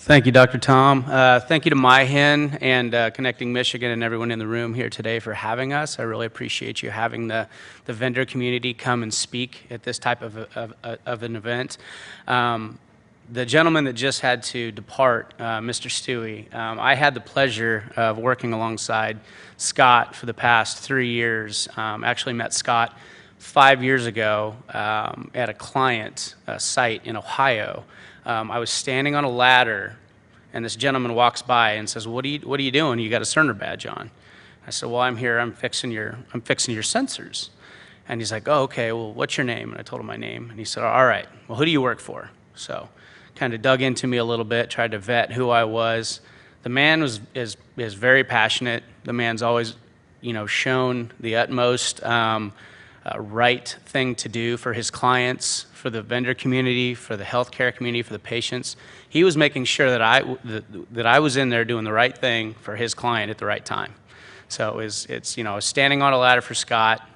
Thank you, Dr. Tom. Thank you to MyHin and Connecting Michigan and everyone in the room here today for having us. I really appreciate you having the vendor community come and speak at this type of an event. The gentleman that just had to depart, Mr. Stewie, I had the pleasure of working alongside Scott for the past 3 years. Actually met Scott 5 years ago at a client site in Ohio. I was standing on a ladder, and this gentleman walks by and says, "What are you doing? You got a Cerner badge on." I said, "Well, I'm here. I'm fixing your sensors." And he's like, "Oh, okay. Well, what's your name?" And I told him my name, and he said, "All right. Well, who do you work for?" So, kind of dug into me a little bit, tried to vet who I was. The man is very passionate. The man's always, shown the utmost right thing to do for his clients, for the vendor community, for the healthcare community, for the patients. He was making sure that I was in there doing the right thing for his client at the right time. So it's I was standing on a ladder for Scott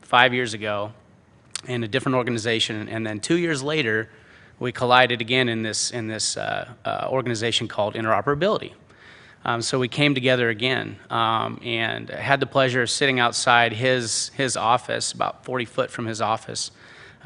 5 years ago in a different organization, and then 2 years later, we collided again in this organization called Interoperability. So we came together again, and had the pleasure of sitting outside his office, about 40 foot from his office,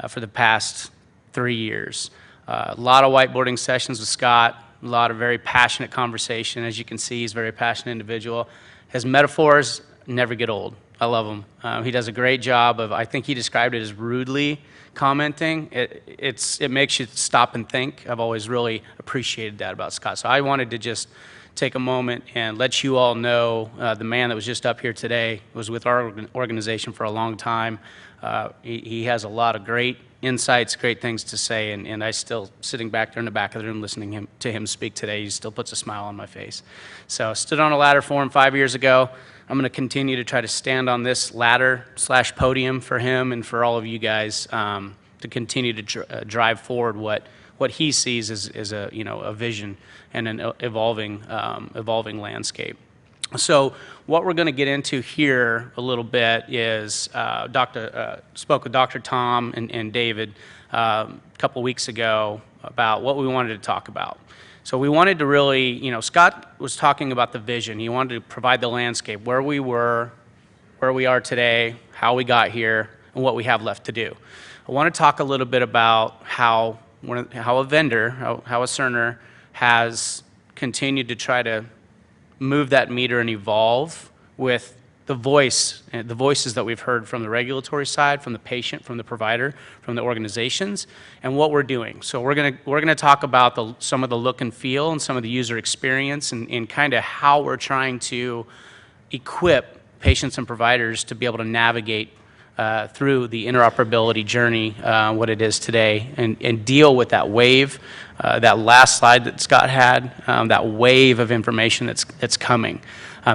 for the past 3 years. A lot of whiteboarding sessions with Scott, a lot of very passionate conversation. As you can see, he's a very passionate individual. His metaphors never get old. I love them. He does a great job of, I think he described it as rudely commenting. It makes you stop and think. I've always really appreciated that about Scott. So I wanted to just take a moment and let you all know the man that was just up here today was with our organization for a long time. He has a lot of great insights, great things to say, and I still, sitting back there in the back of the room listening to him speak today, he still puts a smile on my face. So I stood on a ladder for him 5 years ago. I'm going to continue to try to stand on this ladder/podium for him and for all of you guys to continue to drive forward what he sees as a vision and an evolving landscape. So what we're going to get into here a little bit is spoke with Dr. Tom and David a couple weeks ago about what we wanted to talk about. So we wanted to really, Scott was talking about the vision. He wanted to provide the landscape, where we were, where we are today, how we got here, and what we have left to do. I want to talk a little bit about how a vendor, how a Cerner has continued to try to move that meter and evolve with the voices that we've heard from the regulatory side, from the patient, from the provider, from the organizations, and what we're doing. So we're gonna talk about some of the look and feel and some of the user experience and kind of how we're trying to equip patients and providers to be able to navigate through the interoperability journey, what it is today, and deal with that wave, that last slide that Scott had, that wave of information that's coming.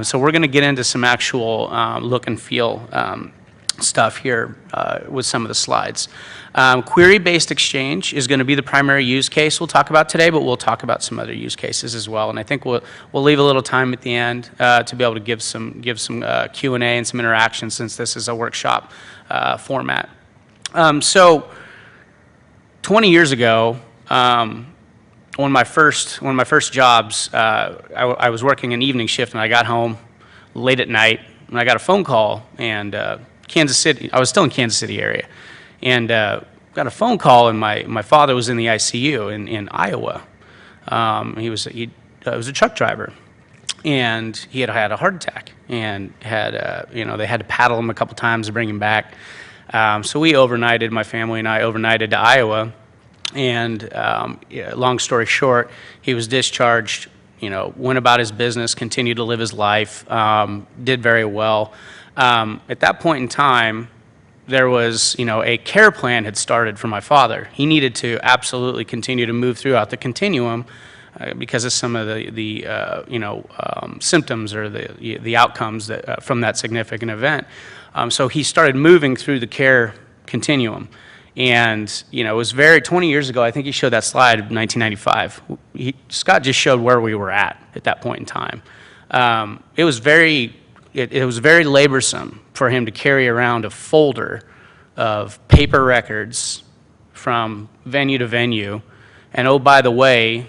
So we're going to get into some actual look and feel stuff here with some of the slides. Query-based exchange is going to be the primary use case we'll talk about today, but we'll talk about some other use cases as well. And I think we'll leave a little time at the end to be able to give some Q&A and some interaction, since this is a workshop format. So 20 years ago, one of my first jobs, I was working an evening shift, and I got home late at night, and I got a phone call, and Kansas City. I was still in Kansas City area, and got a phone call, and my father was in the ICU in Iowa. He was a truck driver, and he had had a heart attack, and they had to paddle him a couple times to bring him back. So we overnighted. My family and I overnighted to Iowa. And long story short, he was discharged, went about his business, continued to live his life, did very well. At that point in time, there was, a care plan had started for my father. He needed to absolutely continue to move throughout the continuum because of some of the symptoms or the outcomes from that significant event. So he started moving through the care continuum. And, it was 20 years ago, I think he showed that slide of 1995. Scott just showed where we were at that point in time. It was very laborsome for him to carry around a folder of paper records from venue to venue. And oh, by the way,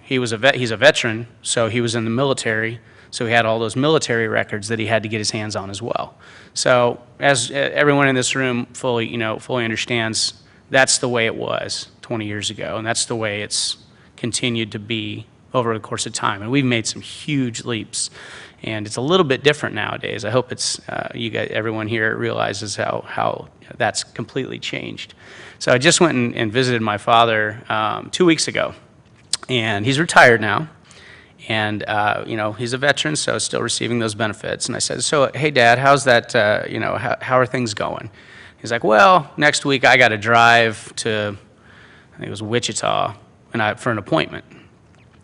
he's a veteran, so he was in the military, so he had all those military records that he had to get his hands on as well. So as everyone in this room fully understands, that's the way it was 20 years ago, and that's the way it's continued to be over the course of time. And we've made some huge leaps, and it's a little bit different nowadays. I hope it's you guys, everyone here realizes how that's completely changed. So I just went and visited my father 2 weeks ago, and he's retired now. And, he's a veteran, so still receiving those benefits. And I said, so, hey, Dad, how's that, how are things going? He's like, well, next week I got to drive to, I think it was Wichita, for an appointment.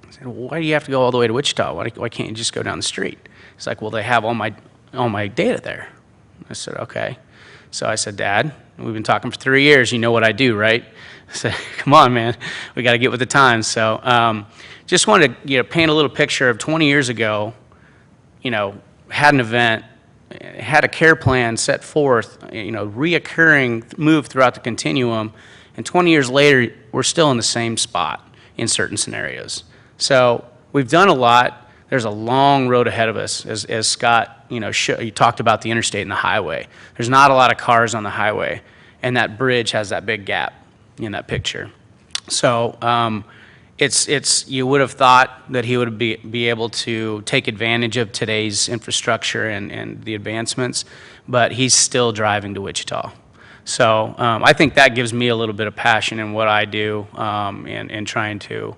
I said, well, why do you have to go all the way to Wichita? Why can't you just go down the street? He's like, well, they have all my data there. I said, okay. So I said, Dad, we've been talking for 3 years. You know what I do, right? I said, come on, man. We got to get with the times. So just wanted to paint a little picture of 20 years ago, had an event, had a care plan set forth, reoccurring move throughout the continuum, and 20 years later, we're still in the same spot in certain scenarios. So we've done a lot. There's a long road ahead of us, as Scott, you talked about the interstate and the highway. There's not a lot of cars on the highway, and that bridge has that big gap in that picture. So you would have thought that he would be able to take advantage of today's infrastructure and the advancements, but he's still driving to Wichita. So I think that gives me a little bit of passion in what I do and trying to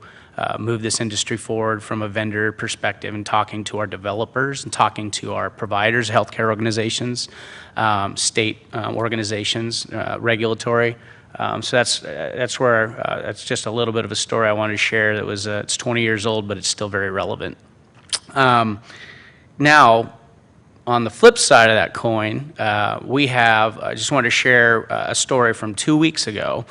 move this industry forward from a vendor perspective and talking to our developers and talking to our providers, healthcare organizations, state organizations, regulatory. So that's where that's just a little bit of a story I wanted to share. That was it's 20 years old, but it's still very relevant. Now, on the flip side of that coin, I just wanted to share a story from 2 weeks ago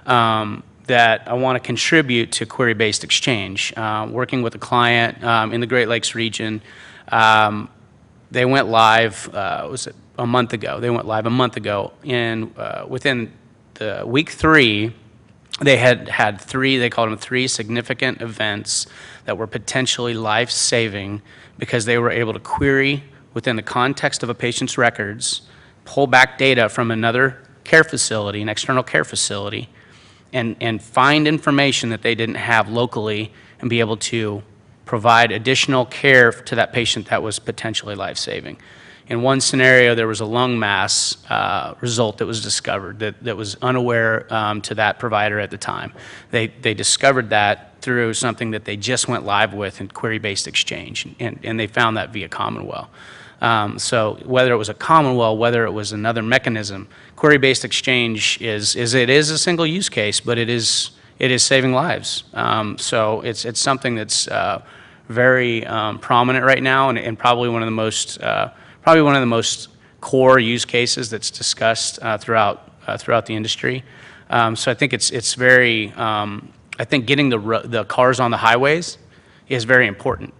that I want to contribute to query-based exchange. Working with a client in the Great Lakes region, they went live. Was it a month ago? They went live a month ago, and within the week 3, they had 3, they called them 3 significant events that were potentially life-saving because they were able to query within the context of a patient's records, pull back data from another care facility, an external care facility, and find information that they didn't have locally and be able to provide additional care to that patient that was potentially life-saving. In one scenario, there was a lung mass result that was discovered that was unaware to that provider at the time. They discovered that through something that they just went live with in query-based exchange, and they found that via Commonwealth. So whether it was a Commonwealth, whether it was another mechanism, query-based exchange is a single use case, but it is saving lives. So it's something that's very prominent right now, and probably one of the most core use cases that's discussed throughout the industry. So I think it's very. I think getting the cars on the highways is very important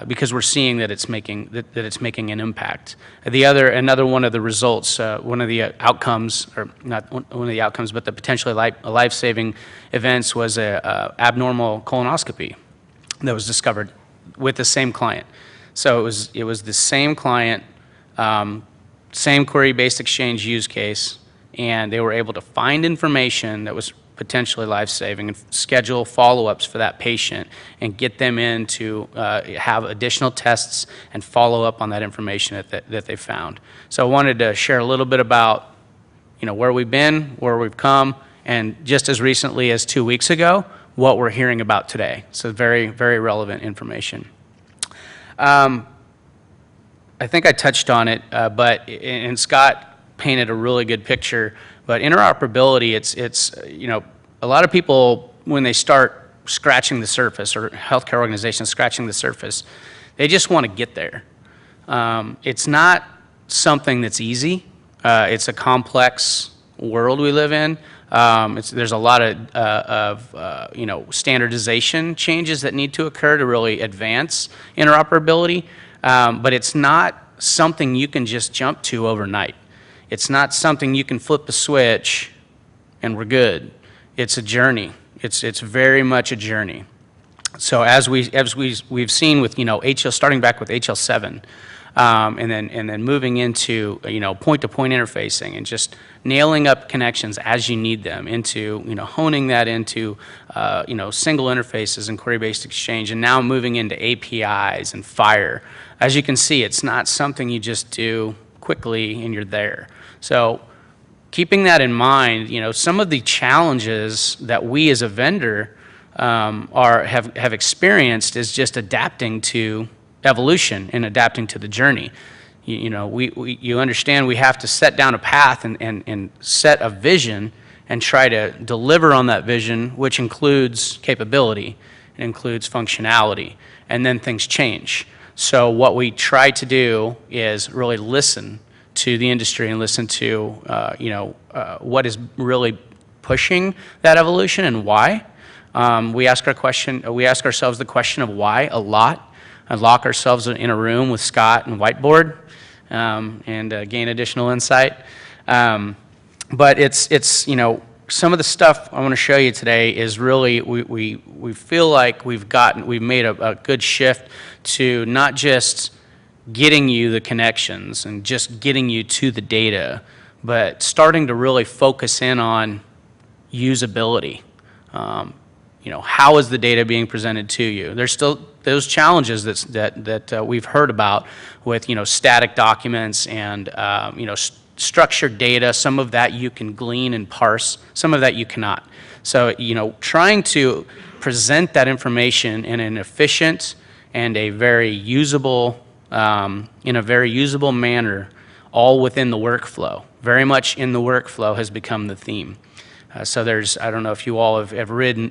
because we're seeing that it's making an impact. Another one of the results, one of the outcomes, or not one of the outcomes, but the potentially life-saving events was a abnormal colonoscopy that was discovered with the same client. So it was the same client. Same query-based exchange use case, and they were able to find information that was potentially life-saving and schedule follow-ups for that patient and get them in to have additional tests and follow up on that information that they found. So I wanted to share a little bit about where we've been, where we've come, and just as recently as 2 weeks ago, what we're hearing about today. So very, very relevant information. I think I touched on it, and Scott painted a really good picture. But interoperability, it's a lot of people, when they start scratching the surface, or healthcare organizations scratching the surface, they just want to get there. It's not something that's easy. It's a complex world we live in. There's a lot of standardization changes that need to occur to really advance interoperability. But it's not something you can just jump to overnight. It's not something you can flip a switch and we're good. It's a journey. It's very much a journey. So as we've seen with HL, starting back with HL7, and then moving into point-to-point interfacing and just nailing up connections as you need them, into honing that into single interfaces and query-based exchange, and now moving into APIs and FHIR. As you can see, it's not something you just do quickly and you're there. So keeping that in mind, some of the challenges that we as a vendor have experienced is just adapting to evolution and adapting to the journey. You understand we have to set down a path and set a vision and try to deliver on that vision, which includes capability, it includes functionality, and then things change. So what we try to do is really listen to the industry and listen to what is really pushing that evolution and why. We ask ourselves the question of why a lot. I lock ourselves in a room with Scott and whiteboard and gain additional insight. But it's some of the stuff I want to show you today is really we feel like we've made a good shift to not just getting you the connections and just getting you to the data, but starting to really focus in on usability. How is the data being presented to you? There's still those challenges that we've heard about with static documents and structured data. Some of that you can glean and parse. Some of that you cannot. So trying to present that information in an efficient and a very usable manner, all within the workflow. Very much in the workflow has become the theme. So I don't know if you all have read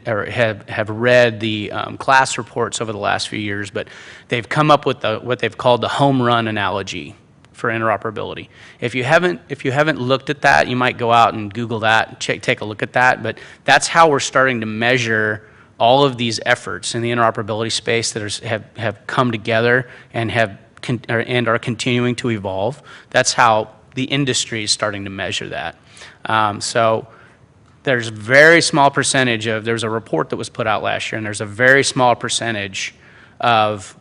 the class reports over the last few years, but they've come up with what they've called the home run analogy for interoperability. If you haven't looked at that, you might go out and Google that, take a look at that, but that's how we're starting to measure all of these efforts in the interoperability space that have come together and are continuing to evolve. That's how the industry is starting to measure that. So there's a very small percentage there's a report that was put out last year, and there's a very small percentage of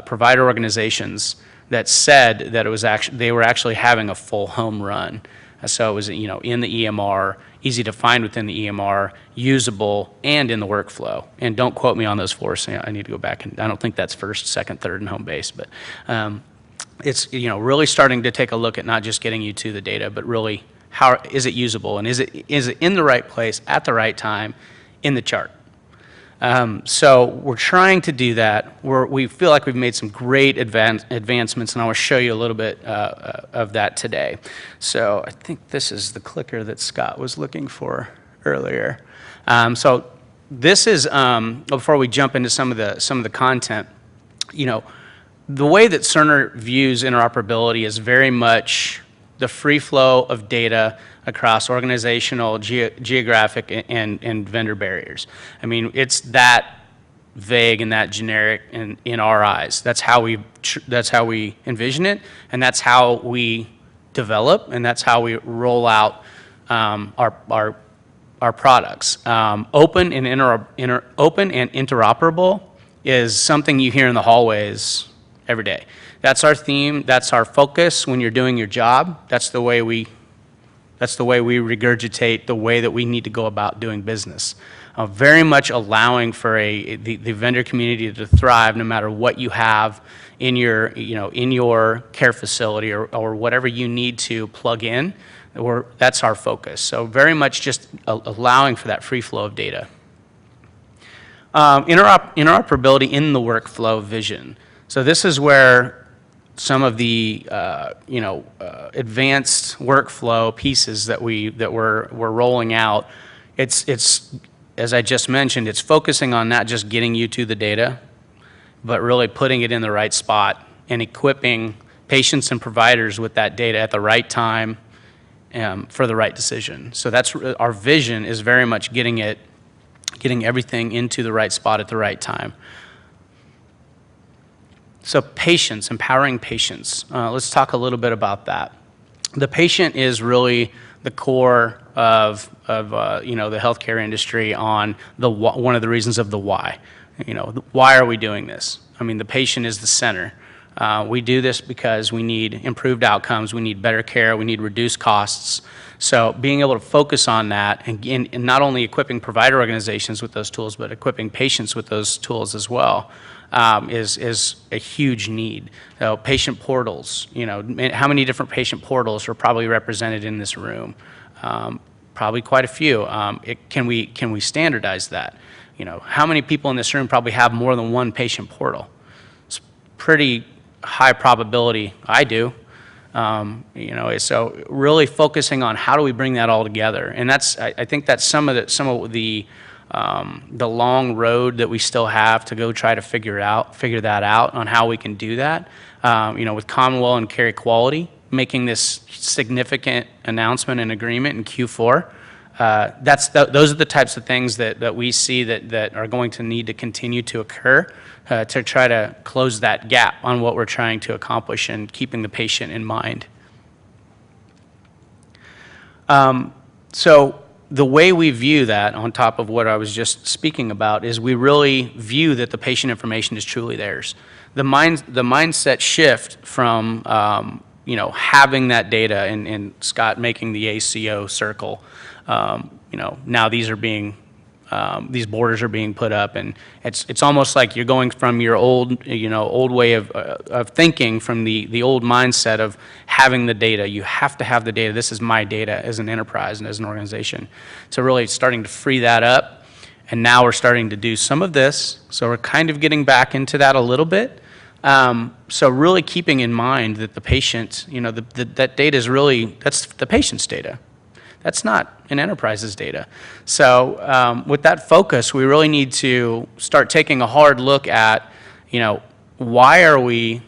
provider organizations that said that they were actually having a full home run. So it was in the EMR, easy to find within the EMR, usable, and in the workflow. And don't quote me on those four. So I need to go back, and I don't think that's first, second, third, and home base. But it's really starting to take a look at not just getting you to the data, but really how is it usable, and is it in the right place at the right time in the chart. So we're trying to do that. We feel like we've made some great advancements, and I will show you a little bit of that today. So I think this is the clicker that Scott was looking for earlier. So this is before we jump into some of the content. The way that Cerner views interoperability is very much the free flow of data across organizational, geographic, and vendor barriers. I mean, it's that vague and that generic in our eyes. That's how we envision it, and that's how we develop, and that's how we roll out our products. Open and interoperable is something you hear in the hallways every day. That's our theme. That's our focus when you're doing your job. That's the way we regurgitate the way that we need to go about doing business. Very much allowing for the vendor community to thrive no matter what you have in your care facility or whatever you need to plug in. That's our focus. So very much just allowing for that free flow of data. Interoperability in the workflow vision. So this is where some of the advanced workflow pieces that we're rolling out. It's as I just mentioned, it's focusing on not just getting you to the data, but really putting it in the right spot and equipping patients and providers with that data at the right time for the right decision. So that's our vision, is very much getting everything into the right spot at the right time. So patients, empowering patients. Let's talk a little bit about that. The patient is really the core of the healthcare industry on one of the reasons of the why. Why are we doing this? I mean, the patient is the center. We do this because we need improved outcomes, we need better care, we need reduced costs. So being able to focus on that and not only equipping provider organizations with those tools, but equipping patients with those tools as well is a huge need. So patient portals, how many different patient portals are probably represented in this room? Probably quite a few. Can we standardize that? How many people in this room probably have more than one patient portal? It's pretty high probability I do. So really focusing on how do we bring that all together, and I think that's some of the long road that we still have to go try to figure that out on how we can do that. With Commonwealth and Care Equality making this significant announcement and agreement in Q4. Those are the types of things that we see that are going to need to continue to occur to try to close that gap on what we're trying to accomplish and keeping the patient in mind. So the way we view that, on top of what I was just speaking about, is we really view that the patient information is truly theirs. The mindset shift from having that data, and Scott making the ACO circle. Now these borders are being put up, and it's almost like you're going from your old way of thinking, from the old mindset of having the data. You have to have the data. This is my data as an enterprise and as an organization. So really starting to free that up, and now we're starting to do some of this. So we're kind of getting back into that a little bit. So really keeping in mind that the patient, that data is really, that's the patient's data. That's not an enterprise's data. So with that focus, we really need to start taking a hard look at, why are we,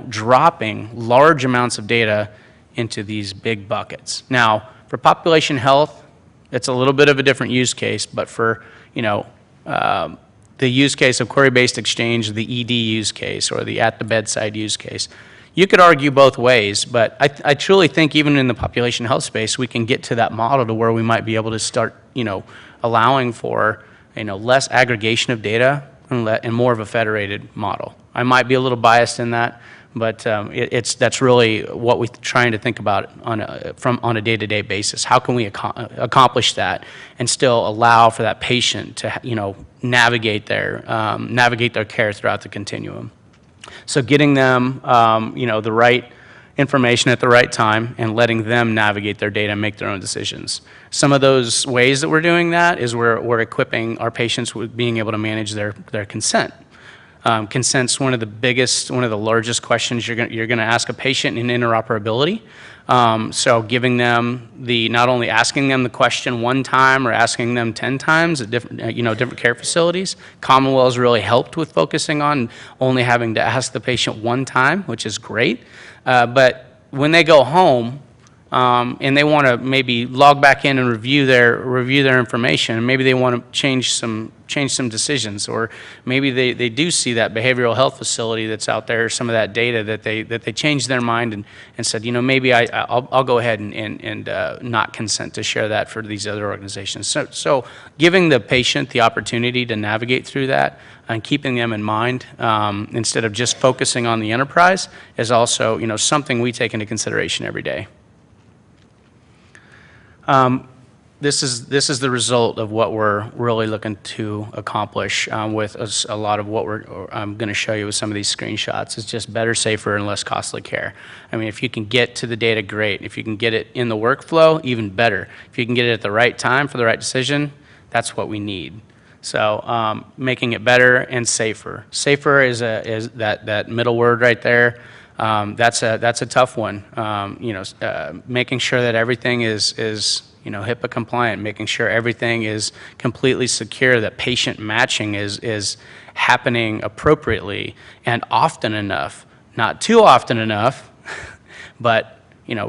dropping large amounts of data into these big buckets. Now, for population health, it's a little bit of a different use case, but for, the use case of query-based exchange, the ED use case, or the at-the-bedside use case, you could argue both ways, but I truly think even in the population health space, we can get to that model to where we might be able to start, allowing for, less aggregation of data and more of a federated model. I might be a little biased in that, but that's really what we're trying to think about on a day-to-day basis. How can we accomplish that and still allow for that patient to, navigate their care throughout the continuum? So getting them, the right information at the right time and letting them navigate their data and make their own decisions. Some of those ways that we're doing that is we're equipping our patients with being able to manage their consent. Consent's one of the largest questions you're going to ask a patient in interoperability. So giving them not only asking them the question one time or asking them 10 times at different care facilities. Commonwealth's really helped with focusing on only having to ask the patient one time, which is great. But when they go home, and they want to maybe log back in and review their information, and maybe they want to change some decisions, or maybe they do see that behavioral health facility that's out there, some of that data that they changed their mind and said, maybe I'll go ahead and not consent to share that for these other organizations. So giving the patient the opportunity to navigate through that and keeping them in mind instead of just focusing on the enterprise is also something we take into consideration every day. This is the result of what we're really looking to accomplish with a lot of what I'm going to show you with some of these screenshots. It's just better, safer, and less costly care. I mean, if you can get to the data, great. If you can get it in the workflow, even better. If you can get it at the right time for the right decision, that's what we need. So making it better and safer. Safer is that middle word right there. That's a tough one. Making sure that everything is HIPAA compliant, making sure everything is completely secure, that patient matching is happening appropriately and often enough, not too often enough, but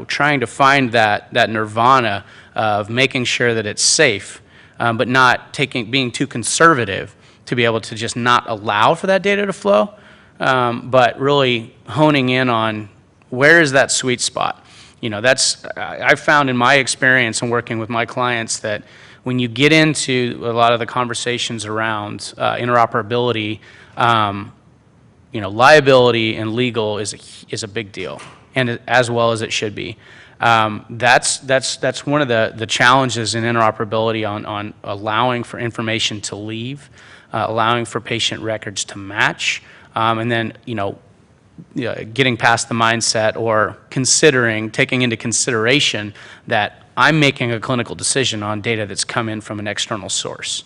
trying to find that nirvana of making sure that it's safe, but not being too conservative to be able to just not allow for that data to flow. But really honing in on where is that sweet spot. I've found in my experience in working with my clients that when you get into a lot of the conversations around interoperability, liability and legal is a big deal, and as well as it should be. That's one of the challenges in interoperability on allowing for information to leave, allowing for patient records to match, and then getting past the mindset or taking into consideration that I'm making a clinical decision on data that's come in from an external source.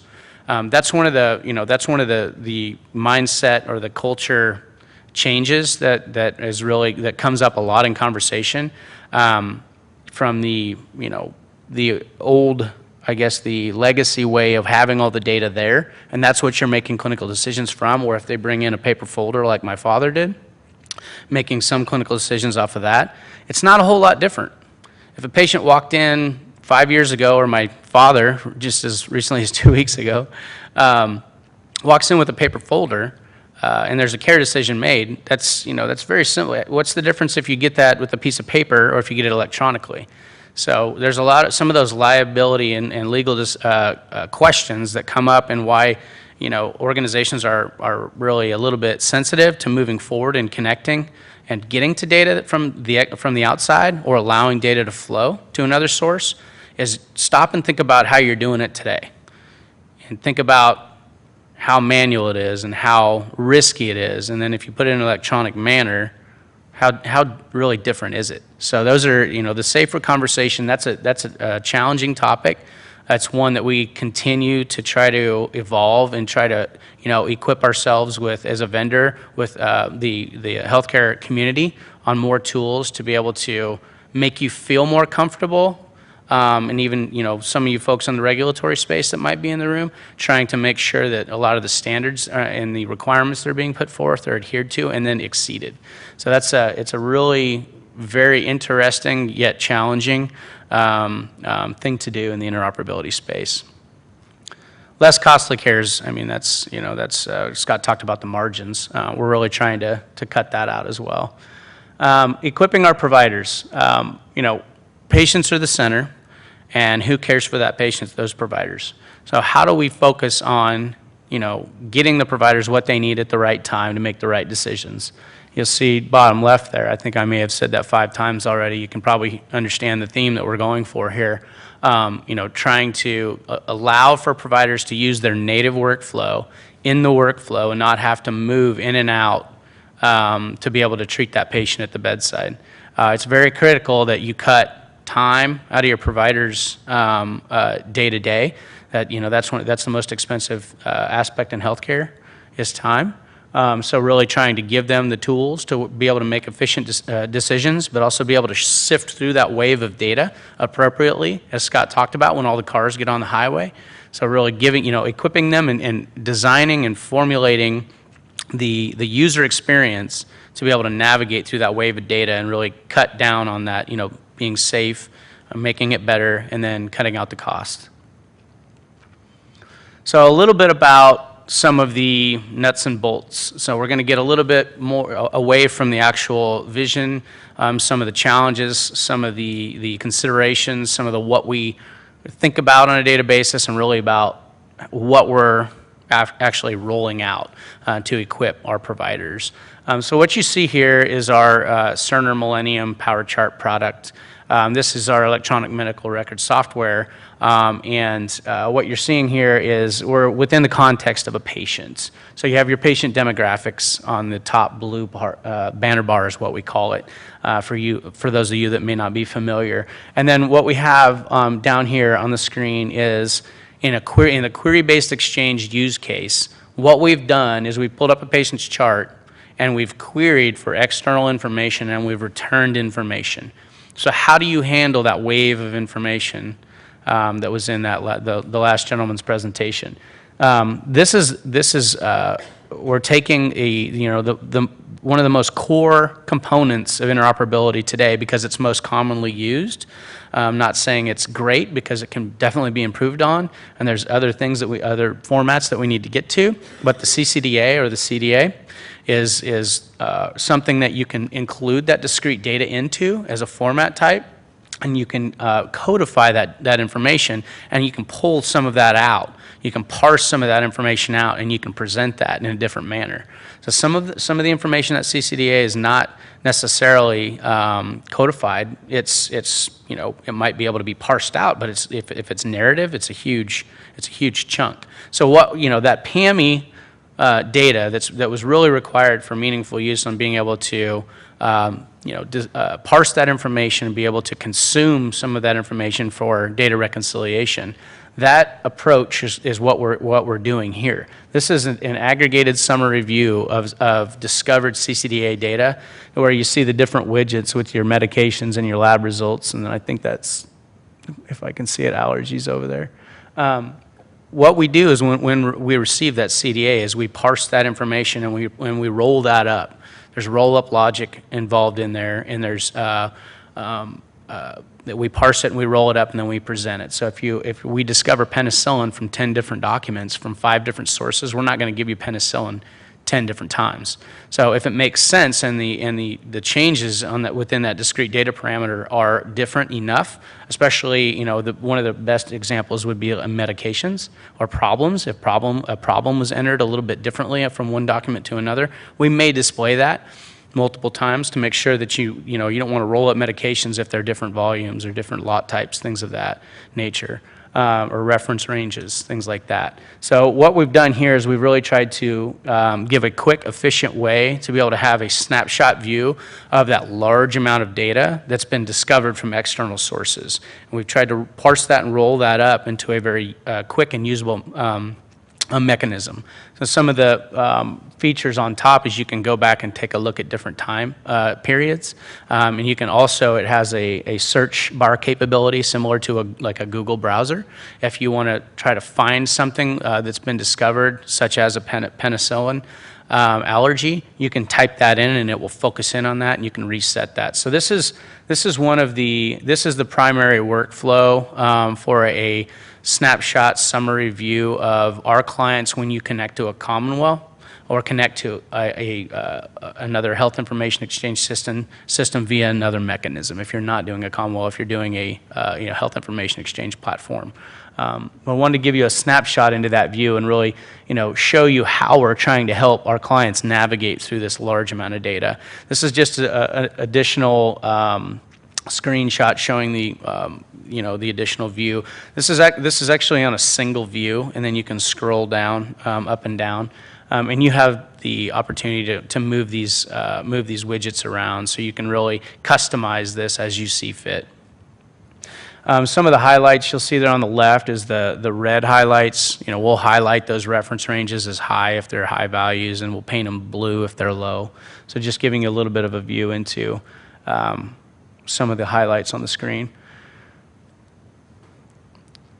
That's one of the mindset or the culture changes that comes up a lot in conversation, from the old, I guess, the legacy way of having all the data there, and that's what you're making clinical decisions from, or if they bring in a paper folder like my father did, making some clinical decisions off of that. It's not a whole lot different. If a patient walked in 5 years ago, or my father, just as recently as 2 weeks ago, walks in with a paper folder, and there's a care decision made, that's very simple. What's the difference if you get that with a piece of paper or if you get it electronically? So there's some of those liability and legal questions that come up, and why organizations are really a little bit sensitive to moving forward and connecting and getting to data from the outside, or allowing data to flow to another source, is stop and think about how you're doing it today, and think about how manual it is and how risky it is, and then if you put it in an electronic manner, how really different is it? So those are, the safer conversation. That's a challenging topic. That's one that we continue to try to evolve and try to equip ourselves with as a vendor, with the healthcare community, on more tools to be able to make you feel more comfortable. And even, some of you folks in the regulatory space that might be in the room, trying to make sure that a lot of the standards and the requirements that are being put forth are adhered to and then exceeded. So it's a really very interesting yet challenging thing to do in the interoperability space. Less costly cares, Scott talked about the margins. We're really trying to cut that out as well. Equipping our providers. Patients are the center, and who cares for that patient? Those providers. So how do we focus on, getting the providers what they need at the right time to make the right decisions? You'll see bottom left there. I think I may have said that 5 times already. You can probably understand the theme that we're going for here. Trying to allow for providers to use their native workflow in the workflow and not have to move in and out to be able to treat that patient at the bedside. It's very critical that you cut time out of your providers day to day. That's the most expensive aspect in healthcare, is time. So really trying to give them the tools to be able to make efficient decisions, but also be able to sift through that wave of data appropriately, as Scott talked about, when all the cars get on the highway. So really equipping them and designing and formulating the user experience to be able to navigate through that wave of data and really cut down on that, being safe, making it better, and then cutting out the cost. So a little bit about some of the nuts and bolts. So we're going to get a little bit more away from the actual vision, some of the challenges, some of the considerations, some of what we think about on a daily basis, and really about what we're actually rolling out to equip our providers. So what you see here is our Cerner Millennium Power Chart product. This is our electronic medical record software, and what you're seeing here is we're within the context of a patient. So you have your patient demographics on the top blue banner bar is what we call it, for those of you that may not be familiar. And then what we have down here on the screen is in the query-based exchange use case, what we've done is we've pulled up a patient's chart and we've queried for external information and we've returned information. So how do you handle that wave of information that was in that the last gentleman's presentation? This is we're taking one of the most core components of interoperability today because it's most commonly used. I'm not saying it's great, because it can definitely be improved on, and there's other formats that we need to get to. But the CCDA or the CDA is something that you can include that discrete data into as a format type, and you can codify that information, and you can pull some of that out. You can parse some of that information out, and you can present that in a different manner. So some of the information that CCDA is not necessarily codified. It's it might be able to be parsed out, but if it's narrative, it's a huge chunk. So that PAMI data that was really required for meaningful use on being able to parse that information and be able to consume some of that information for data reconciliation. That approach is what we're doing here. This is an aggregated summary view of discovered CCDA data, where you see the different widgets with your medications and your lab results, and I think that's, if I can see it, allergies over there. What we do is when we receive that CDA is we parse that information and we roll that up. There's roll-up logic involved in there, and there's that we parse it and we roll it up and then we present it. So if we discover penicillin from 10 different documents from 5 different sources, we're not going to give you penicillin 10 different times. So if it makes sense and the changes on that within that discrete data parameter are different enough, especially one of the best examples would be medications or problems. If a problem was entered a little bit differently from one document to another, we may display that multiple times to make sure that you don't want to roll up medications if they're different volumes or different lot types, things of that nature, or reference ranges, things like that. So what we've done here is we've really tried to give a quick, efficient way to be able to have a snapshot view of that large amount of data that's been discovered from external sources. And we've tried to parse that and roll that up into a very quick and usable mechanism. So some of the features on top is you can go back and take a look at different time periods, and you can also, it has a search bar capability similar to like a Google browser. If you want to try to find something that's been discovered, such as a penicillin allergy, you can type that in and it will focus in on that, and you can reset that. So this is the primary workflow for a snapshot summary view of our clients when you connect to a Commonwealth or connect to another health information exchange system via another mechanism. If you're not doing a Commonwealth, if you're doing a health information exchange platform. I wanted to give you a snapshot into that view and really show you how we're trying to help our clients navigate through this large amount of data. This is just an additional screenshot showing the the additional view. This is actually on a single view, and then you can scroll down up and down, and you have the opportunity to move these widgets around, so you can really customize this as you see fit. Some of the highlights you'll see there on the left is the red highlights. We'll highlight those reference ranges as high if they're high values, and we'll paint them blue if they're low. So just giving you a little bit of a view into some of the highlights on the screen.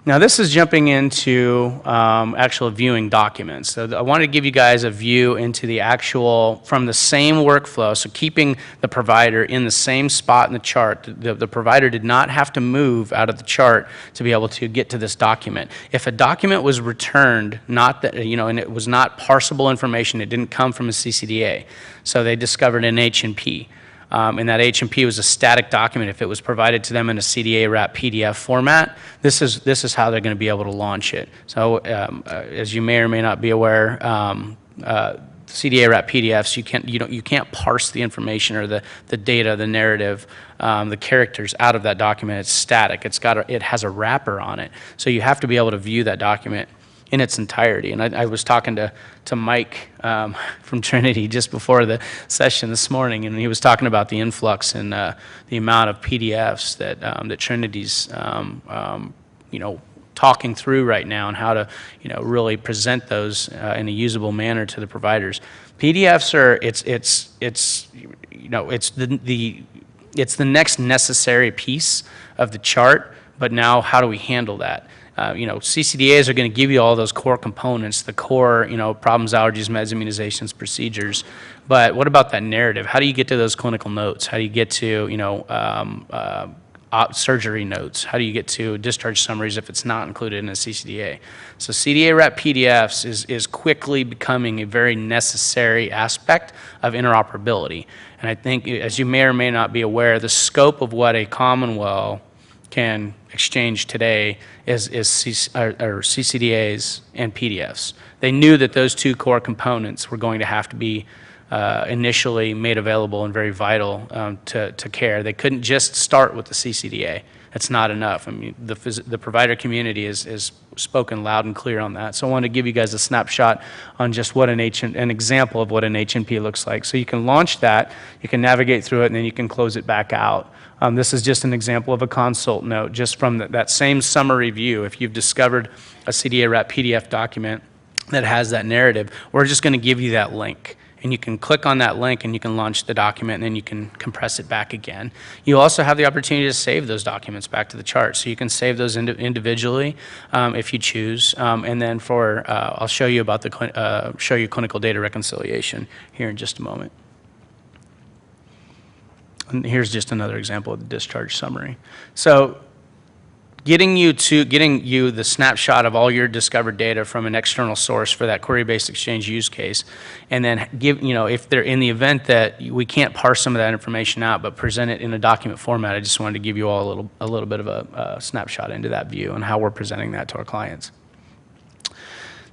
Now this is jumping into actual viewing documents. So I wanted to give you guys a view into the actual, from the same workflow, so keeping the provider in the same spot in the chart. The provider did not have to move out of the chart to be able to get to this document. If a document was returned, and it was not parsable information, it didn't come from a CCDA, so they discovered an H&P. And that H&P was a static document. If it was provided to them in a CDA wrap PDF format, this is how they're going to be able to launch it. So as you may or may not be aware, CDA wrap PDFs, you can't parse the information or the data, the narrative, the characters out of that document. It's static. It has a wrapper on it. So you have to be able to view that document in its entirety. And I was talking to Mike from Trinity just before the session this morning, and he was talking about the influx and the amount of PDFs that Trinity's talking through right now, and how to really present those in a usable manner to the providers. PDFs are it's the next necessary piece of the chart, but now how do we handle that? CCDAs are going to give you all those core components, the core, problems, allergies, meds, immunizations, procedures. But what about that narrative? How do you get to those clinical notes? How do you get to, surgery notes? How do you get to discharge summaries if it's not included in a CCDA? So CDA wrap PDFs is quickly becoming a very necessary aspect of interoperability. And I think, as you may or may not be aware, the scope of what a Commonwealth can exchange today is CCDAs and PDFs. They knew that those two core components were going to have to be initially made available and very vital to care. They couldn't just start with the CCDA. That's not enough. I mean, the provider community is spoken loud and clear on that. So I want to give you guys a snapshot on just what an example of what an H&P looks like. So you can launch that, you can navigate through it, and then you can close it back out. This is just an example of a consult note, just from that same summary view. If you've discovered a CDA wrap PDF document that has that narrative, we're just going to give you that link. And you can click on that link and you can launch the document, and then you can compress it back again. You also have the opportunity to save those documents back to the chart. So you can save those individually if you choose. And then I'll show you about show you clinical data reconciliation here in just a moment. And here's just another example of the discharge summary. So getting you the snapshot of all your discovered data from an external source for that query-based exchange use case, and then if they're in the event that we can't parse some of that information out but present it in a document format, I just wanted to give you all a little bit of a snapshot into that view and how we're presenting that to our clients.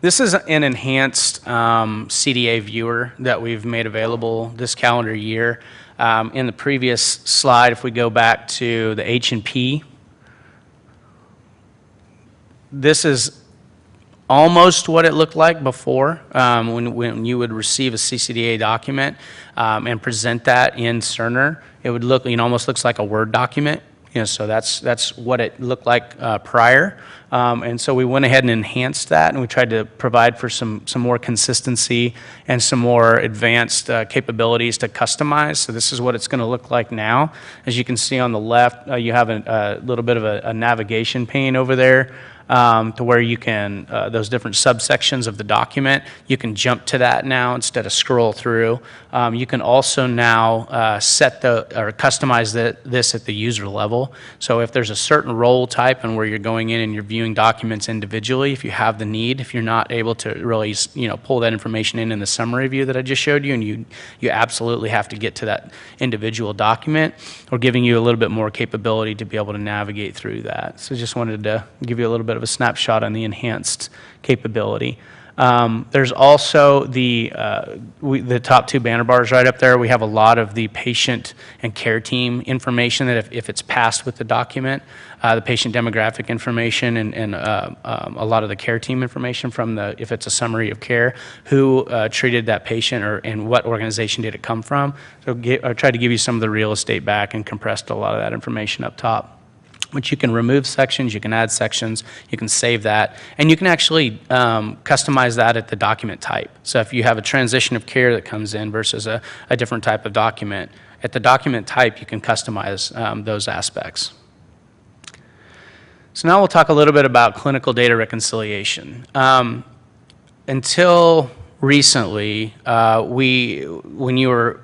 This is an enhanced CDA viewer that we've made available this calendar year. In the previous slide, if we go back to the H&P, this is almost what it looked like before when you would receive a CCDA document and present that in Cerner. It would look, almost looks like a Word document. So that's what it looked like prior. And so we went ahead and enhanced that, and we tried to provide for some more consistency and some more advanced capabilities to customize. So this is what it's going to look like now. As you can see on the left, you have a little bit of a navigation pane over there. To where you can, those different subsections of the document, you can jump to that now instead of scroll through. You can also now customize this at the user level. So if there's a certain role type and where you're going in and you're viewing documents individually, if you have the need, if you're not able to really pull that information in the summary view that I just showed you, and you absolutely have to get to that individual document, we're giving you a little bit more capability to be able to navigate through that. So just wanted to give you a little bit of a snapshot on the enhanced capability. There's also the top two banner bars right up there. We have a lot of the patient and care team information that if it's passed with the document, the patient demographic information and a lot of the care team information from if it's a summary of care, who treated that patient and what organization did it come from. So I tried to give you some of the real estate back and compressed a lot of that information up top. Which you can remove sections, you can add sections, you can save that, and you can actually customize that at the document type. So if you have a transition of care that comes in versus a different type of document, at the document type you can customize those aspects. So now we'll talk a little bit about clinical data reconciliation. Until recently, when you were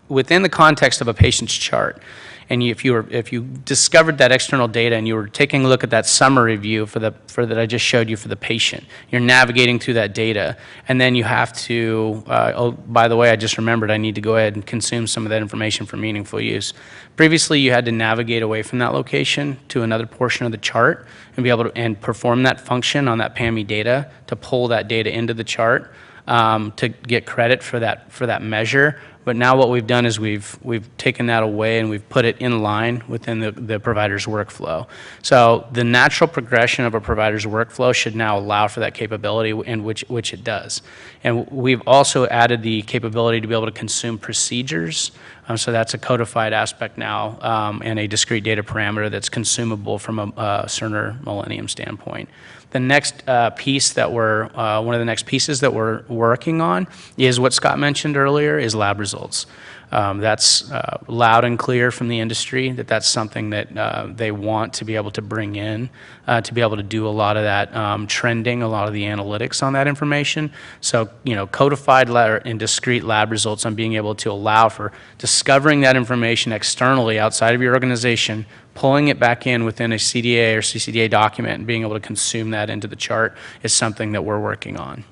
within the context of a patient's chart, and if you discovered that external data and you were taking a look at that summary view that I just showed you for the patient, you're navigating through that data, and then you have to, oh, by the way, I just remembered I need to go ahead and consume some of that information for meaningful use. Previously, you had to navigate away from that location to another portion of the chart and be able to perform that function on that PAMI data to pull that data into the chart to get credit for that measure. But now what we've done is we've taken that away and we've put it in line within the provider's workflow. So the natural progression of a provider's workflow should now allow for that capability, in which it does. And we've also added the capability to be able to consume procedures. So that's a codified aspect now and a discrete data parameter that's consumable from a Cerner Millennium standpoint. The next piece that one of the next pieces that we're working on is what Scott mentioned earlier, is lab results. That's loud and clear from the industry that's something that they want to be able to bring in to be able to do a lot of that trending, a lot of the analytics on that information. So, codified and discrete lab results on being able to allow for discovering that information externally outside of your organization, pulling it back in within a CDA or CCDA document and being able to consume that into the chart is something that we're working on.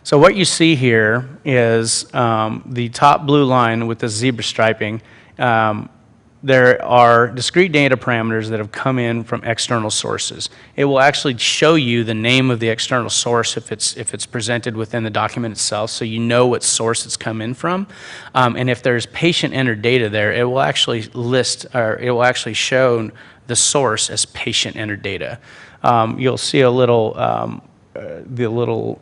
So what you see here is the top blue line with the zebra striping there are discrete data parameters that have come in from external sources. It will actually show you the name of the external source if it's presented within the document itself, so you know what source it's come in from. And if there's patient entered data there, it will actually list, or it will actually show the source as patient entered data. You'll see a little, the little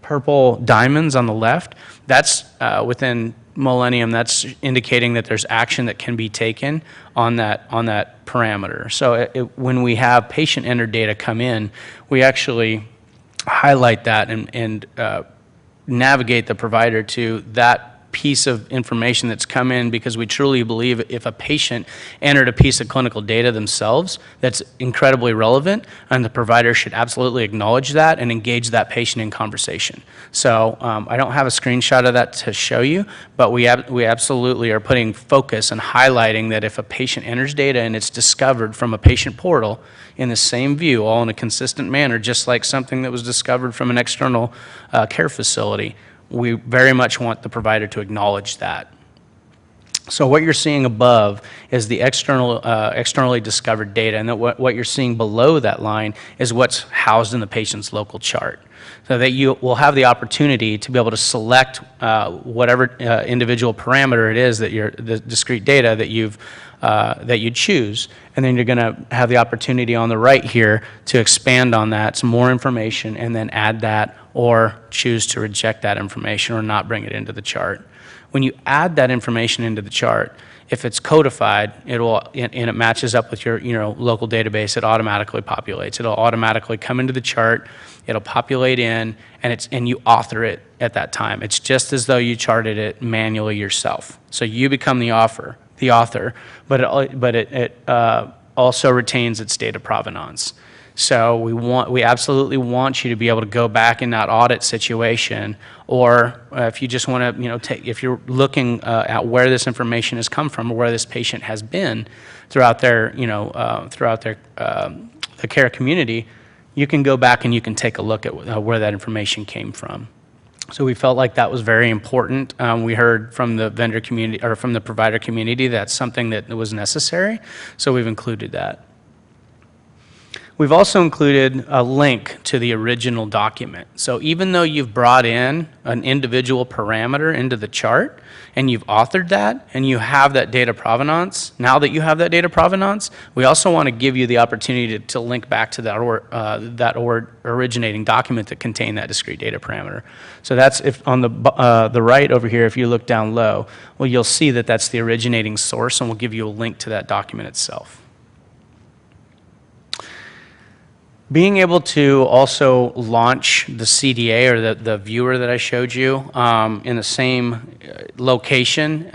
purple diamonds on the left. That's within Millennium, that's indicating that there's action that can be taken on that parameter. So when we have patient entered data come in, we actually highlight that and navigate the provider to that piece of information that's come in, because we truly believe if a patient entered a piece of clinical data themselves that's incredibly relevant, and the provider should absolutely acknowledge that and engage that patient in conversation. So I don't have a screenshot of that to show you, but we absolutely are putting focus and highlighting that if a patient enters data and it's discovered from a patient portal in the same view, all in a consistent manner, just like something that was discovered from an external care facility, we very much want the provider to acknowledge that. So what you're seeing above is the externally discovered data, and what you're seeing below that line is what's housed in the patient's local chart. So that you will have the opportunity to be able to select whatever individual parameter it is that the discrete data that you choose, and then you're going to have the opportunity on the right here to expand on that, some more information, and then add that or choose to reject that information or not bring it into the chart. When you add that information into the chart, if it's codified, and it matches up with your local database, it automatically populates. It'll automatically come into the chart, it'll populate in, and you author it at that time. It's just as though you charted it manually yourself. So you become the author, but it also retains its data provenance. So we absolutely want you to be able to go back in that audit situation, or if you just want to, if you're looking at where this information has come from or where this patient has been throughout their, the care community, you can go back and you can take a look at where that information came from. So we felt like that was very important. We heard from the vendor community, or from the provider community, that's something that was necessary, so we've included that. We've also included a link to the original document. So even though you've brought in an individual parameter into the chart and you've authored that and you have that data provenance, now that you have that data provenance, we also want to give you the opportunity to link back to that originating document that contained that discrete data parameter. So that's if on the right over here, if you look down low, well, you'll see that that's the originating source, and we'll give you a link to that document itself. Being able to also launch the CDA, or the viewer that I showed you, in the same location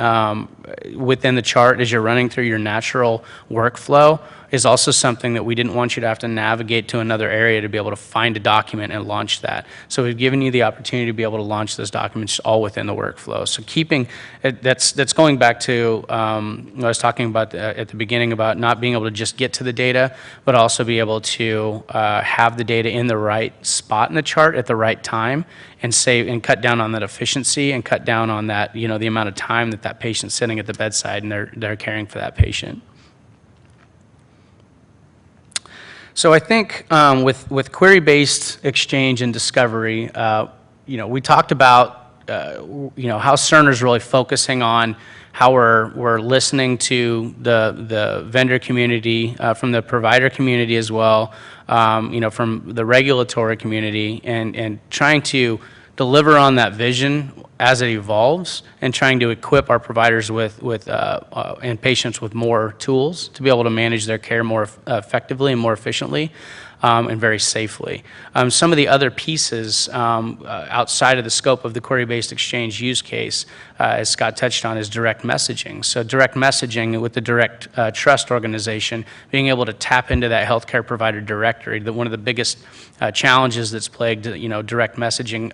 within the chart as you're running through your natural workflow, is also something that we didn't want you to have to navigate to another area to be able to find a document and launch that. So we've given you the opportunity to be able to launch those documents all within the workflow. So keeping, that's going back to what I was talking about at the beginning about not being able to just get to the data, but also be able to have the data in the right spot in the chart at the right time, and save and cut down on that efficiency, and cut down on that, the amount of time that patient's sitting at the bedside and they're caring for that patient. So I think with query-based exchange and discovery, we talked about how Cerner's really focusing on how we're listening to the vendor community, from the provider community as well, from the regulatory community, and trying to deliver on that vision as it evolves, and trying to equip our providers and patients with more tools to be able to manage their care more effectively and more efficiently, and very safely. Some of the other pieces outside of the scope of the query-based exchange use case, as Scott touched on, is direct messaging. So direct messaging with the direct trust organization, being able to tap into that healthcare provider directory, that one of the biggest challenges that's plagued direct messaging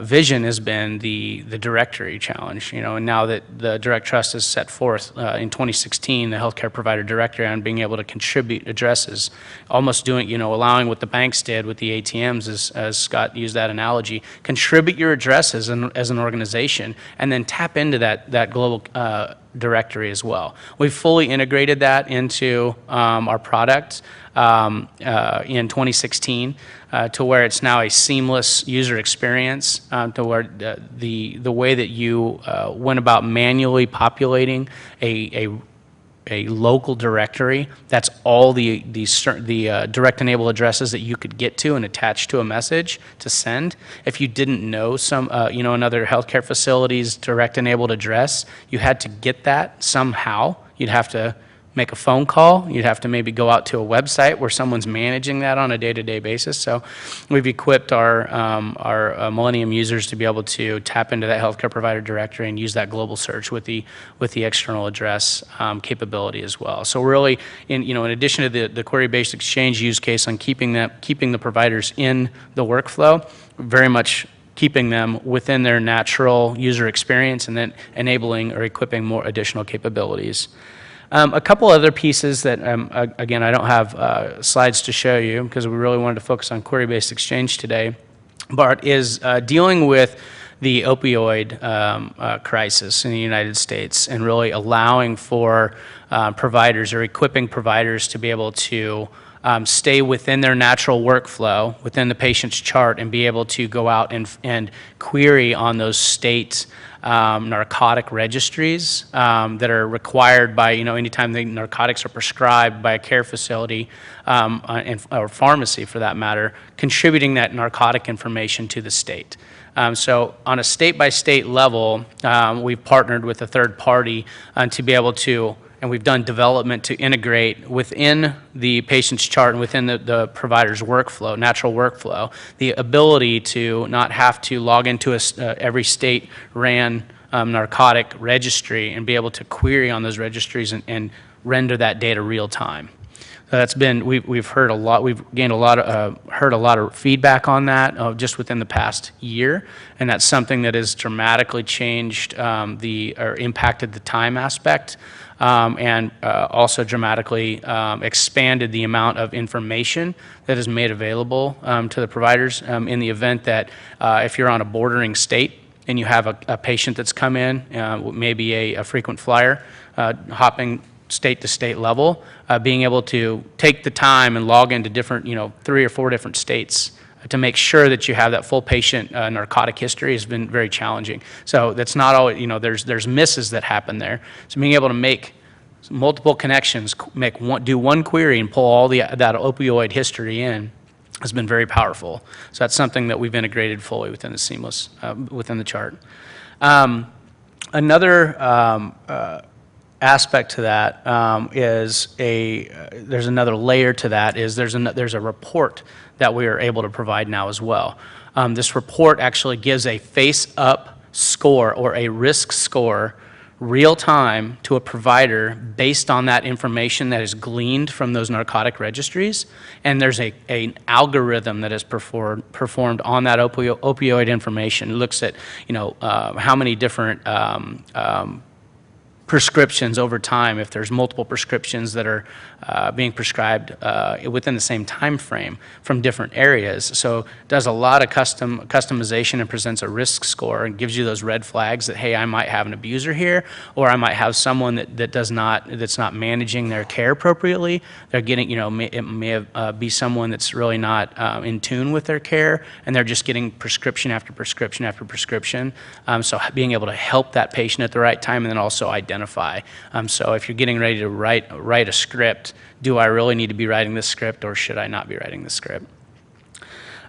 vision has been the directory challenge, and now that the Direct Trust has set forth in 2016 the healthcare provider directory on being able to contribute addresses, almost doing, allowing what the banks did with the ATMs, as Scott used that analogy, contribute your addresses as an organization, and then tap into that global directory as well. We've fully integrated that into our product in 2016 to where it's now a seamless user experience, to where the way that you went about manually populating a local directory, that's all the direct enable addresses that you could get to and attach to a message to send. If you didn't know another healthcare facility's direct enabled address, you had to get that somehow. You'd have to make a phone call. You'd have to maybe go out to a website where someone's managing that on a day-to-day basis. So we've equipped our Millennium users to be able to tap into that healthcare provider directory and use that global search with the external address capability as well. So really, in addition to the query-based exchange use case on keeping the providers in the workflow, very much keeping them within their natural user experience and then enabling or equipping more additional capabilities. A couple other pieces that, again, I don't have slides to show you because we really wanted to focus on query-based exchange today, but is dealing with the opioid crisis in the United States and really allowing for providers or equipping providers to be able to stay within their natural workflow, within the patient's chart, and be able to go out and query on those state narcotic registries that are required by, anytime the narcotics are prescribed by a care facility or pharmacy for that matter, contributing that narcotic information to the state. So on a state-by-state level, we've partnered with a third party to be able to, and we've done development to integrate within the patient's chart and within the provider's workflow, natural workflow, the ability to not have to log into every state-ran narcotic registry and be able to query on those registries and render that data real time. So that's been, we've heard a lot, we've gained a lot of, heard a lot of feedback on that just within the past year, and that's something that has dramatically changed or impacted the time aspect. And also dramatically expanded the amount of information that is made available to the providers in the event that if you're on a bordering state and you have a patient that's come in, maybe a frequent flyer, hopping state to state level, being able to take the time and log into different, 3 or 4 different states to make sure that you have that full patient narcotic history has been very challenging. So that's not always, there's misses that happen there. So being able to make multiple connections, do one query and pull all that opioid history in has been very powerful. So that's something that we've integrated fully within the seamless, within the chart. Another aspect to that there's another layer to that is there's a report that we are able to provide now as well. This report actually gives a face-up score or a risk score real time to a provider based on that information that is gleaned from those narcotic registries, and there's an algorithm that is performed on that opioid information. It looks at how many different prescriptions over time, if there's multiple prescriptions that are being prescribed within the same time frame from different areas. So it does a lot of customization and presents a risk score and gives you those red flags that, hey, I might have an abuser here, or I might have someone that's not managing their care appropriately. They're getting, it may be someone that's really not in tune with their care, and they're just getting prescription after prescription after prescription. So being able to help that patient at the right time and then also identify. So if you're getting ready to write a script, do I really need to be writing this script or should I not be writing this script?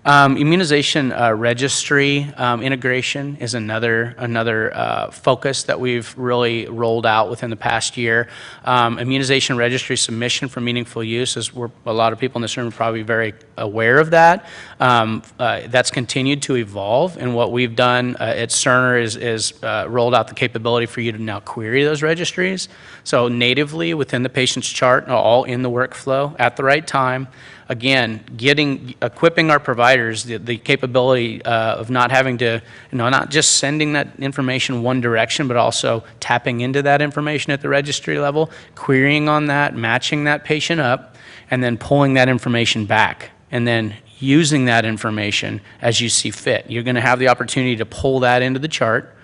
Immunization registry integration is another focus that we've really rolled out within the past year. Immunization registry submission for meaningful use is a lot of people in this room are probably very aware of that. That's continued to evolve, and what we've done at Cerner is rolled out the capability for you to now query those registries. So natively within the patient's chart, all in the workflow at the right time. Again, equipping our providers the capability of not having to, not just sending that information one direction, but also tapping into that information at the registry level, querying on that, matching that patient up, and then pulling that information back, and then using that information as you see fit. You're going to have the opportunity to pull that into the chart,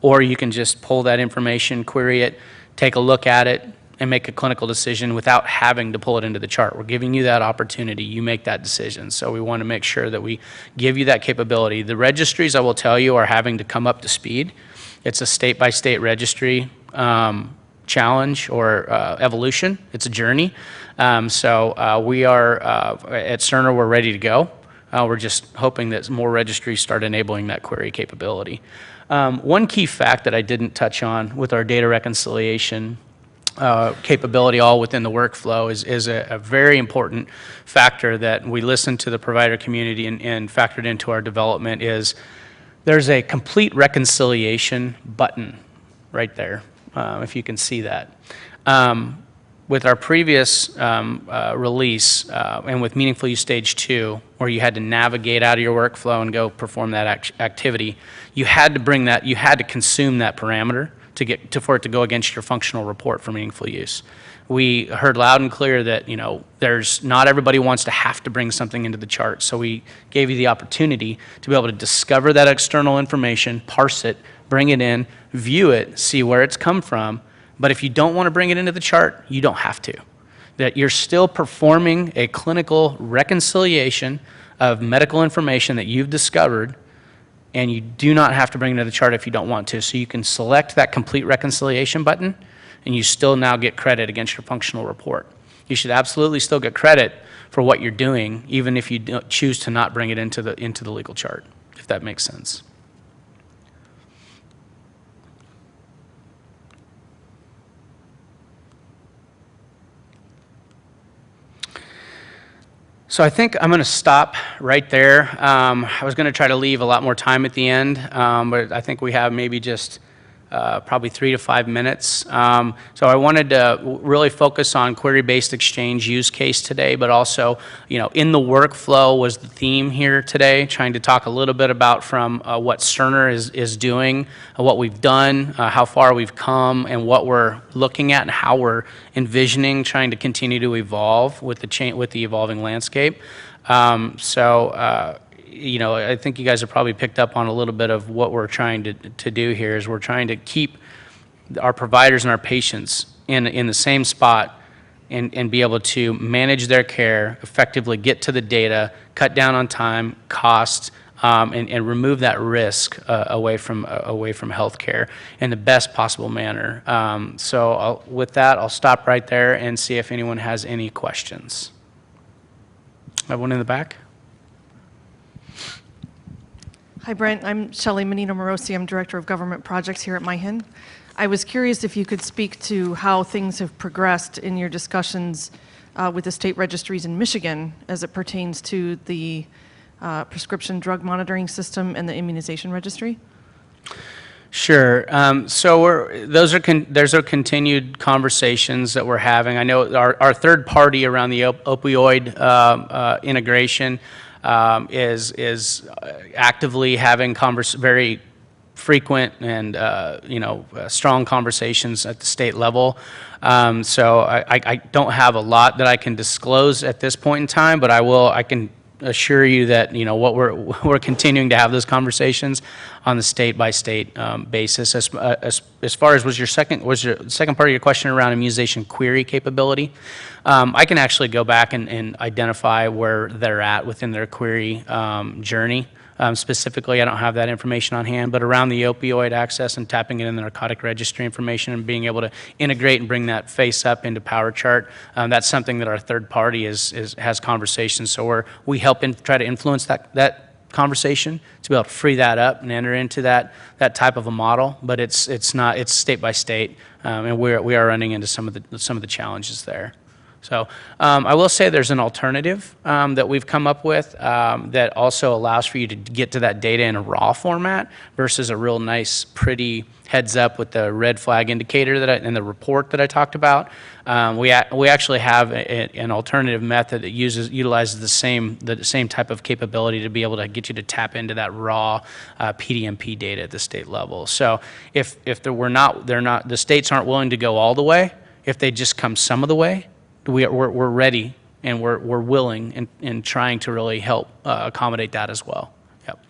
or you can just pull that information, query it, take a look at it, and make a clinical decision without having to pull it into the chart. We're giving you that opportunity. You make that decision. So we want to make sure that we give you that capability. The registries, I will tell you, are having to come up to speed. It's a state-by-state registry challenge or evolution. It's a journey. So we are, at Cerner, we're ready to go. We're just hoping that more registries start enabling that query capability. One key fact that I didn't touch on with our data reconciliation capability all within the workflow is a very important factor that we listened to the provider community and factored into our development is there's a complete reconciliation button right there, if you can see that. With our previous release and with Meaningful Use Stage 2, where you had to navigate out of your workflow and go perform that activity, you had to bring that, you had to consume that parameter for it to go against your functional report for meaningful use. We heard loud and clear that not everybody wants to have to bring something into the chart, so we gave you the opportunity to be able to discover that external information, parse it, bring it in, view it, see where it's come from. But if you don't want to bring it into the chart, you don't have to. That you're still performing a clinical reconciliation of medical information that you've discovered, and you do not have to bring it into the chart if you don't want to. So you can select that complete reconciliation button, and you still now get credit against your functional report. You should absolutely still get credit for what you're doing, even if you choose to not bring it into the legal chart, if that makes sense. So I think I'm going to stop right there. I was going to try to leave a lot more time at the end, but I think we have maybe just probably 3 to 5 minutes. So I wanted to really focus on query-based exchange use case today, but also, in the workflow was the theme here today, trying to talk a little bit about from what Cerner is doing, what we've done, how far we've come, and what we're looking at and how we're envisioning trying to continue to evolve with the evolving landscape. I think you guys have probably picked up on a little bit of what we're trying to do here is we're trying to keep our providers and our patients in the same spot and be able to manage their care, effectively get to the data, cut down on time, cost, and remove that risk away from healthcare in the best possible manner. With that, I'll stop right there and see if anyone has any questions. I have one in the back. Hi, Brent. I'm Shelley Menino-Morosi. I'm Director of Government Projects here at MyHIN. I was curious if you could speak to how things have progressed in your discussions with the state registries in Michigan as it pertains to the prescription drug monitoring system and the immunization registry. Sure. Those are continued conversations that we're having. I know our third party around the opioid integration is actively having very frequent and strong conversations at the state level. I don't have a lot that I can disclose at this point in time, but I can assure you that what we're continuing to have those conversations on the state by state basis. As far as was your second part of your question around immunization query capability, I can actually go back and identify where they're at within their query journey. Specifically, I don't have that information on hand, but around the opioid access and tapping it in the narcotic registry information and being able to integrate and bring that face up into PowerChart, that's something that our third party has conversations. So we help try to influence that conversation to be able to free that up and enter into that type of a model. But it's state by state, and we are running into some of the challenges there. So I will say there's an alternative that we've come up with that also allows for you to get to that data in a raw format versus a real nice, pretty heads up with the red flag indicator and the report that I talked about. We actually have an alternative method that utilizes the same type of capability to be able to get you to tap into that raw PDMP data at the state level. So if the states aren't willing to go all the way, if they just come some of the way, we're ready and we're willing and trying to really help accommodate that as well. Yep.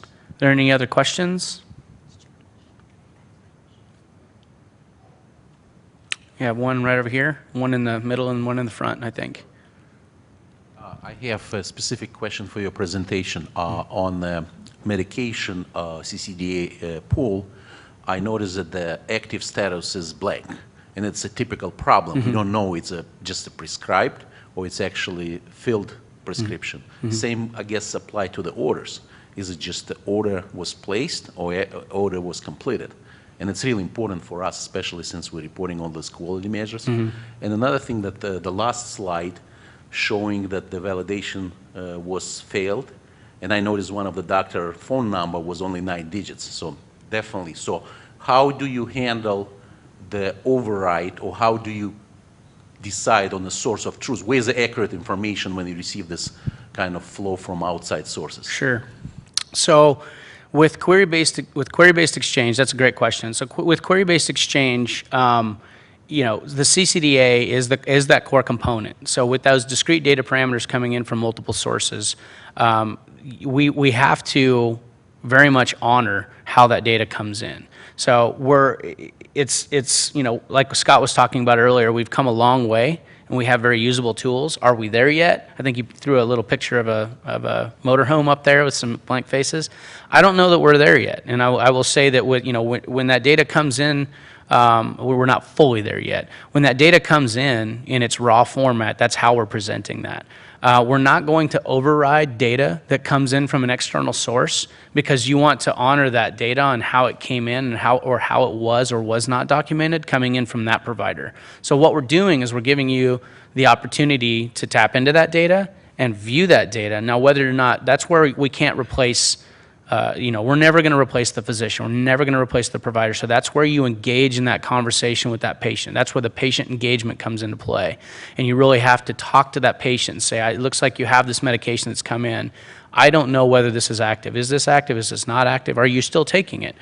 Are there any other questions? We have one right over here, one in the middle, and one in the front, I think. I have a specific question for your presentation. On the medication CCDA pool, I noticed that the active status is blank, and it's a typical problem. You don't know it's just a prescribed or it's actually filled prescription. Same, I guess, apply to the orders. Is it just the order was placed or order was completed? And it's really important for us, especially since we're reporting on those quality measures. And another thing that the last slide showing that the validation was failed, and I noticed one of the doctor phone number was only 9 digits, so definitely. So how do you handle the override, or how do you decide on the source of truth? Where's the accurate information when you receive this kind of flow from outside sources? Sure. So with query-based exchange, that's a great question. So with query-based exchange, you know, the CCDA is that core component. So with those discrete data parameters coming in from multiple sources, we have to very much honor how that data comes in. So it's you know, like Scott was talking about earlier, we've come a long way and we have very usable tools. Are we there yet? I think you threw a little picture of a motorhome up there with some blank faces. I don't know that we're there yet, and I will say that with, you know, when that data comes in, we're not fully there yet. When that data comes in its raw format, that's how we're presenting that. We're not going to override data that comes in from an external source, because you want to honor that data on how it came in and how it was or was not documented coming in from that provider. So what we're doing is we're giving you the opportunity to tap into that data and view that data. Now, whether or not, that's where we can't replace, you know, we're never going to replace the physician. We're never going to replace the provider. So that's where you engage in that conversation with that patient. That's where the patient engagement comes into play. And you really have to talk to that patient and say, it looks like you have this medication that's come in. I don't know whether this is active. Is this active? Is this not active? Are you still taking it?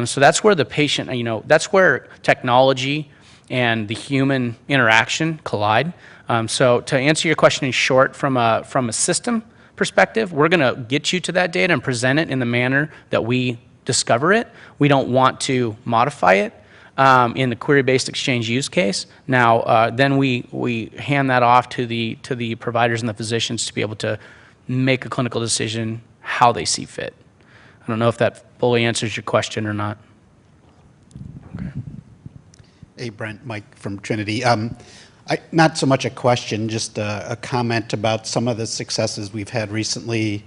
So that's where the patient, you know, that's where technology and the human interaction collide. So to answer your question in short, from a system perspective, we're going to get you to that data and present it in the manner that we discover it. We don't want to modify it in the query-based exchange use case. Now, then we hand that off to the providers and the physicians to be able to make a clinical decision how they see fit. I don't know if that fully answers your question or not. Okay. Hey, Brent, Mike from Trinity. Not so much a question, just a comment about some of the successes we've had recently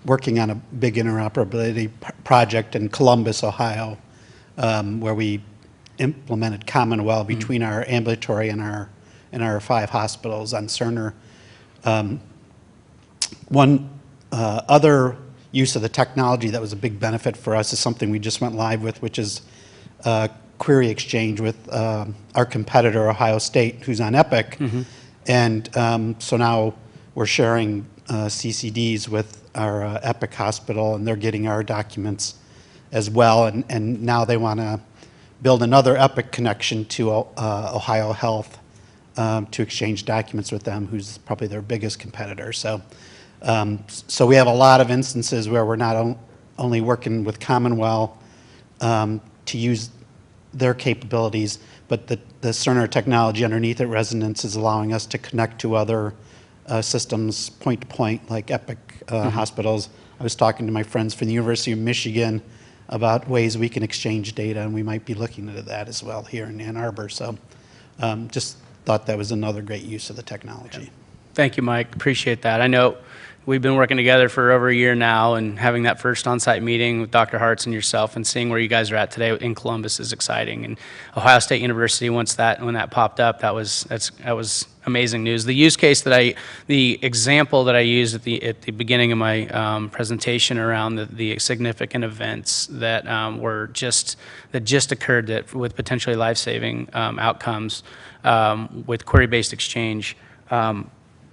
working on a big interoperability project in Columbus, Ohio, where we implemented Commonwealth between our ambulatory and our 5 hospitals on Cerner. One other use of the technology that was a big benefit for us is something we just went live with, which is query exchange with our competitor, Ohio State, who's on Epic. And so now we're sharing CCDs with our Epic hospital, and they're getting our documents as well. And now they want to build another Epic connection to Ohio Health to exchange documents with them, who's probably their biggest competitor. So we have a lot of instances where we're not only working with Commonwealth to use their capabilities, but the Cerner technology underneath it, Resonance, is allowing us to connect to other systems point to point, like Epic hospitals. I was talking to my friends from the University of Michigan about ways we can exchange data, and we might be looking into that as well here in Ann Arbor. So just thought that was another great use of the technology. Thank you, Mike. Appreciate that. I know we've been working together for over a year now, and having that first on-site meeting with Dr. Hartz and yourself and seeing where you guys are at today in Columbus is exciting. And Ohio State University, when that popped up, that was amazing news. The use case the example that I used at the beginning of my presentation around the significant events that just occurred with potentially life-saving outcomes with query-based exchange.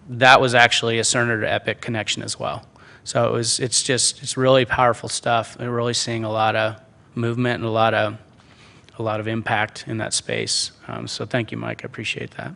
That was actually a Cerner to Epic connection as well. So it's really powerful stuff. We're really seeing a lot of movement and a lot of impact in that space. So thank you, Mike. I appreciate that.